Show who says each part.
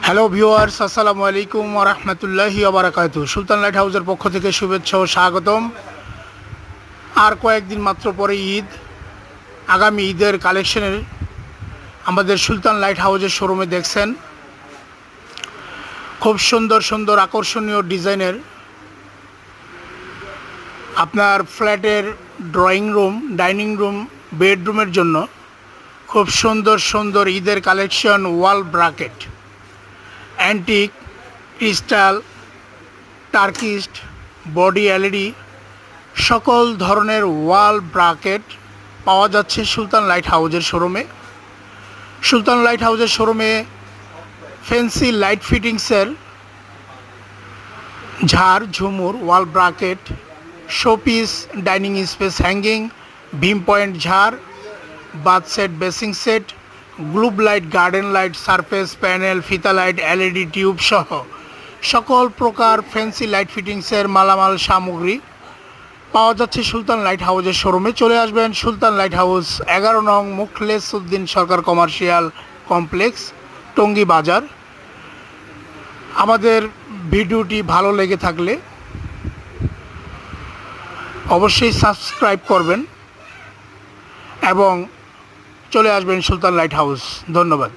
Speaker 1: Hello viewers, আসসালামু আলাইকুম ওয়া রাহমাতুল্লাহি ওয়া বারাকাতুহু। সুলতান লাইট হাউসের পক্ষ থেকে শুভেচ্ছা ও স্বাগতম। আর কয়েকদিন মাত্র পরে ঈদ। আগামী ঈদের কালেকশনের আমাদের সুলতান লাইট হাউসের শোরুমে দেখছেন খুব সুন্দর সুন্দর আকর্ষণীয় ডিজাইনের আপনার ফ্ল্যাটের ড্রয়িং রুম, ডাইনিং রুম, বেডরুমের জন্য খুব সুন্দর সুন্দর ঈদের collection, wall bracket, antique, crystal, টার্কিস্ট, বডি এলইডি সকল ধরনের ওয়াল ব্রাকেট পাওয়া যাচ্ছে সুলতান লাইট হাউসের শোরুমে। সুলতান লাইট হাউসের শোরুমে ফ্যান্সি লাইট ফিটিংসের ঝাড়, ঝুমুর, wall bracket, showpiece, dining space hanging, beam point ঝাড়, bath set, basin set, globe light, garden light, surface panel, ফিতা লাইট, এলইডি টিউব সহ সকল প্রকার ফ্যান্সি লাইট ফিটিংসের মালামাল সামগ্রী পাওয়া যাচ্ছে সুলতান লাইট হাউসের শোরুমে। চলে আসবেন সুলতান লাইট হাউস, 11 নং মুখলেস উদ্দিন সরকার কমার্শিয়াল কমপ্লেক্স, টঙ্গী বাজার। আমাদের ভিডিওটি ভালো লেগে থাকলে অবশ্যই সাবস্ক্রাইব করবেন এবং চলে আসবেন সুলতান লাইট হাউস। ধন্যবাদ।